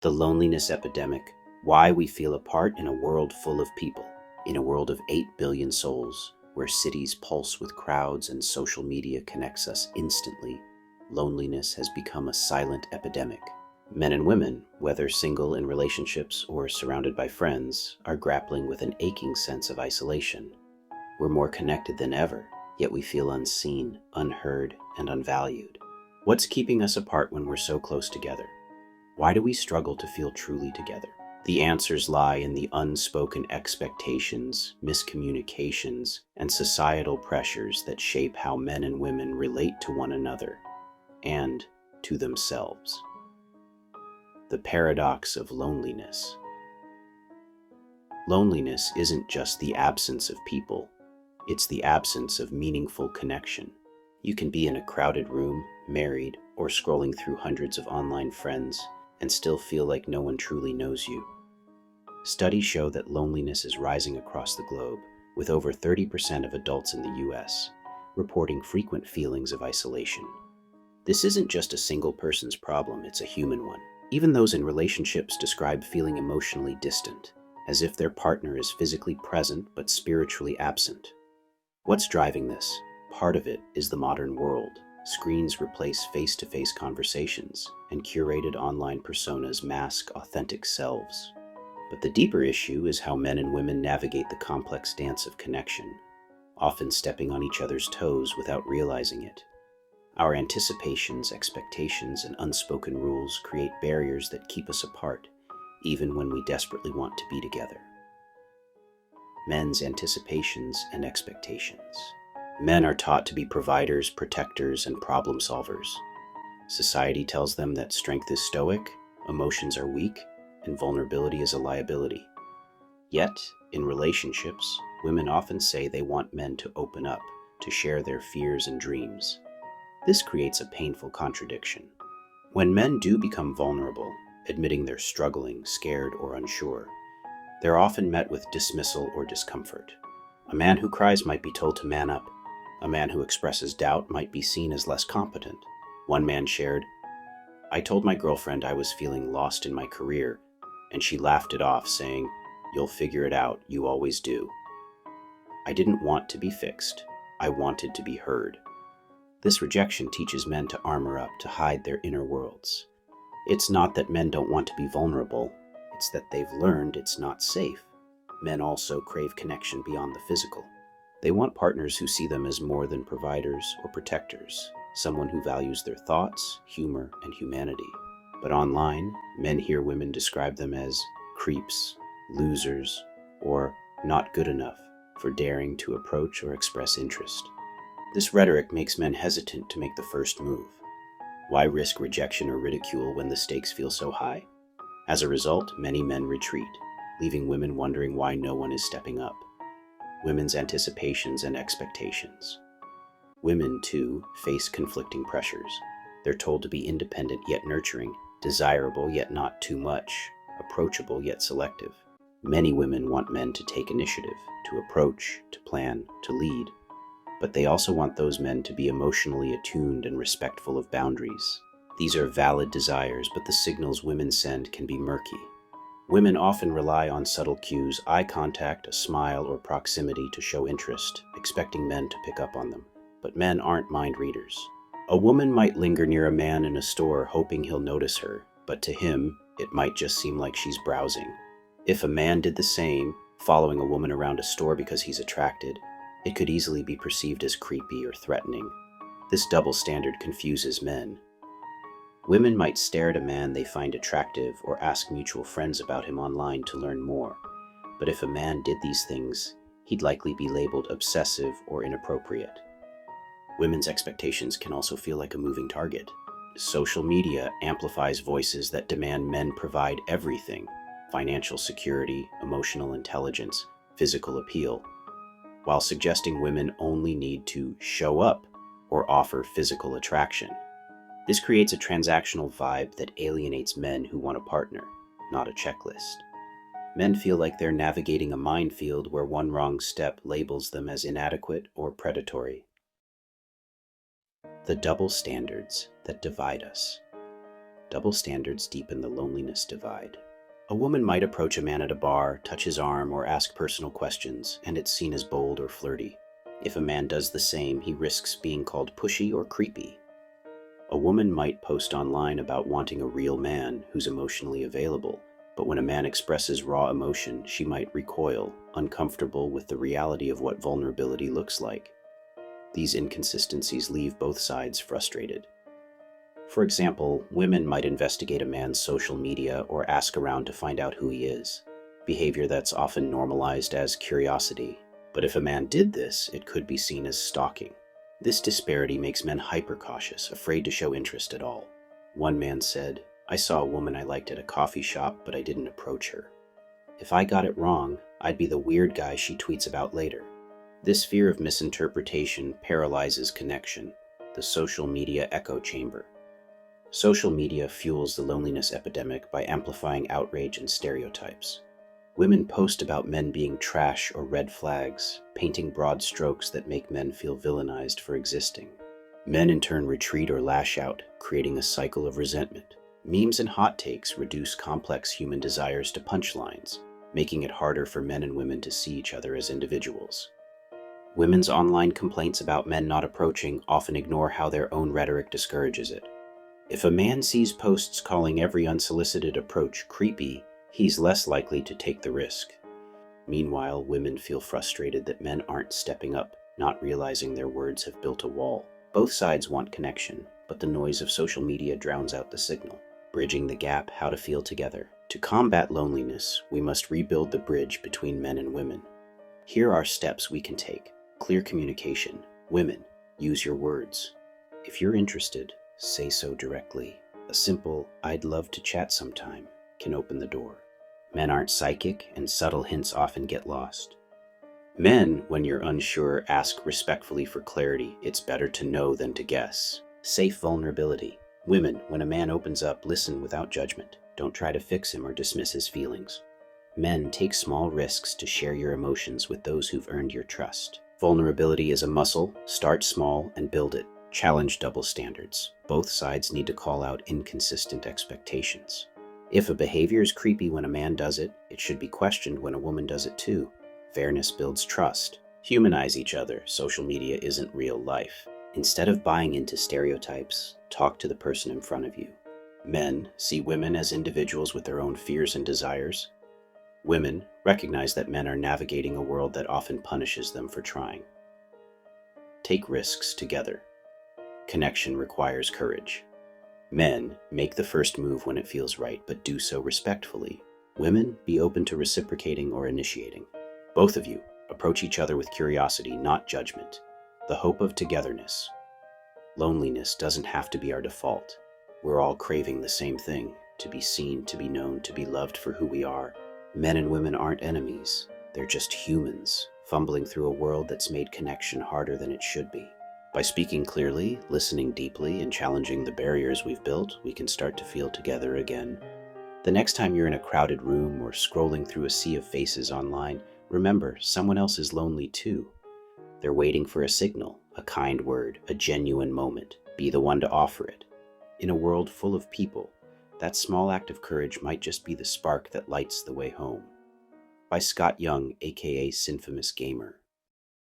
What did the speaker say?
The Loneliness Epidemic, Why We Feel Apart in a World Full of People. In a world of 8 billion souls, where cities pulse with crowds and social media connects us instantly, loneliness has become a silent epidemic. Men and women, whether single in relationships or surrounded by friends, are grappling with an aching sense of isolation. We're more connected than ever, yet we feel unseen, unheard, and unvalued. What's keeping us apart when we're so close together? Why do we struggle to feel truly together? The answers lie in the unspoken expectations, miscommunications, and societal pressures that shape how men and women relate to one another and to themselves. The paradox of loneliness. Loneliness isn't just the absence of people, it's the absence of meaningful connection. You can be in a crowded room, married, or scrolling through hundreds of online friends, and still feel like no one truly knows you. Studies show that loneliness is rising across the globe, with over 30% of adults in the US reporting frequent feelings of isolation. This isn't just a single person's problem, it's a human one. Even those in relationships describe feeling emotionally distant, as if their partner is physically present but spiritually absent. What's driving this? Part of it is the modern world. Screens replace face-to-face conversations, and curated online personas mask authentic selves. But the deeper issue is how men and women navigate the complex dance of connection, often stepping on each other's toes without realizing it. Our anticipations, expectations, and unspoken rules create barriers that keep us apart, even when we desperately want to be together. Men's anticipations and expectations. Men are taught to be providers, protectors, and problem solvers. Society tells them that strength is stoic, emotions are weak, and vulnerability is a liability. Yet, in relationships, women often say they want men to open up, to share their fears and dreams. This creates a painful contradiction. When men do become vulnerable, admitting they're struggling, scared, or unsure, they're often met with dismissal or discomfort. A man who cries might be told to man up. A man who expresses doubt might be seen as less competent. One man shared, "I told my girlfriend I was feeling lost in my career, and she laughed it off, saying, 'You'll figure it out, you always do.' I didn't want to be fixed. I wanted to be heard." This rejection teaches men to armor up, to hide their inner worlds. It's not that men don't want to be vulnerable, it's that they've learned it's not safe. Men also crave connection beyond the physical. They want partners who see them as more than providers or protectors, someone who values their thoughts, humor, and humanity. But online, men hear women describe them as creeps, losers, or not good enough for daring to approach or express interest. This rhetoric makes men hesitant to make the first move. Why risk rejection or ridicule when the stakes feel so high? As a result, many men retreat, leaving women wondering why no one is stepping up. Women's anticipations and expectations. Women, too, face conflicting pressures. They're told to be independent yet nurturing, desirable yet not too much, approachable yet selective. Many women want men to take initiative, to approach, to plan, to lead. But they also want those men to be emotionally attuned and respectful of boundaries. These are valid desires, but the signals women send can be murky. Women often rely on subtle cues, eye contact, a smile, or proximity to show interest, expecting men to pick up on them. But men aren't mind readers. A woman might linger near a man in a store hoping he'll notice her, but to him, it might just seem like she's browsing. If a man did the same, following a woman around a store because he's attracted, it could easily be perceived as creepy or threatening. This double standard confuses men. Women might stare at a man they find attractive or ask mutual friends about him online to learn more. But if a man did these things, he'd likely be labeled obsessive or inappropriate. Women's expectations can also feel like a moving target. Social media amplifies voices that demand men provide everything: financial security, emotional intelligence, physical appeal, while suggesting women only need to show up or offer physical attraction. This creates a transactional vibe that alienates men who want a partner, not a checklist. Men feel like they're navigating a minefield where one wrong step labels them as inadequate or predatory. The double standards that divide us. Double standards deepen the loneliness divide. A woman might approach a man at a bar, touch his arm, or ask personal questions, and it's seen as bold or flirty. If a man does the same, he risks being called pushy or creepy. A woman might post online about wanting a real man who's emotionally available, but when a man expresses raw emotion, she might recoil, uncomfortable with the reality of what vulnerability looks like. These inconsistencies leave both sides frustrated. For example, women might investigate a man's social media or ask around to find out who he is, behavior that's often normalized as curiosity. But if a man did this, it could be seen as stalking. This disparity makes men hyper-cautious, afraid to show interest at all. One man said, "I saw a woman I liked at a coffee shop, but I didn't approach her. If I got it wrong, I'd be the weird guy she tweets about later." This fear of misinterpretation paralyzes connection, the social media echo chamber. Social media fuels the loneliness epidemic by amplifying outrage and stereotypes. Women post about men being trash or red flags, painting broad strokes that make men feel villainized for existing. Men in turn retreat or lash out, creating a cycle of resentment. Memes and hot takes reduce complex human desires to punchlines, making it harder for men and women to see each other as individuals. Women's online complaints about men not approaching often ignore how their own rhetoric discourages it. If a man sees posts calling every unsolicited approach creepy, he's less likely to take the risk. Meanwhile, women feel frustrated that men aren't stepping up, not realizing their words have built a wall. Both sides want connection, but the noise of social media drowns out the signal. Bridging the gap, how to feel together. To combat loneliness, we must rebuild the bridge between men and women. Here are steps we can take. Clear communication. Women, use your words. If you're interested, say so directly. A simple, "I'd love to chat sometime," can open the door. Men aren't psychic, and subtle hints often get lost. Men, when you're unsure, ask respectfully for clarity. It's better to know than to guess. Safe vulnerability. Women, when a man opens up, listen without judgment. Don't try to fix him or dismiss his feelings. Men, take small risks to share your emotions with those who've earned your trust. Vulnerability is a muscle. Start small and build it. Challenge double standards. Both sides need to call out inconsistent expectations. If a behavior is creepy when a man does it, it should be questioned when a woman does it too. Fairness builds trust. Humanize each other. Social media isn't real life. Instead of buying into stereotypes, talk to the person in front of you. Men, see women as individuals with their own fears and desires. Women, recognize that men are navigating a world that often punishes them for trying. Take risks together. Connection requires courage. Men, make the first move when it feels right, but do so respectfully. Women, be open to reciprocating or initiating. Both of you, approach each other with curiosity, not judgment. The hope of togetherness. Loneliness doesn't have to be our default. We're all craving the same thing: to be seen, to be known, to be loved for who we are. Men and women aren't enemies. They're just humans, fumbling through a world that's made connection harder than it should be. By speaking clearly, listening deeply, and challenging the barriers we've built, we can start to feel together again. The next time you're in a crowded room or scrolling through a sea of faces online, remember, someone else is lonely too. They're waiting for a signal, a kind word, a genuine moment. Be the one to offer it. In a world full of people, that small act of courage might just be the spark that lights the way home. By Scott Young, aka Synfamous Gamer.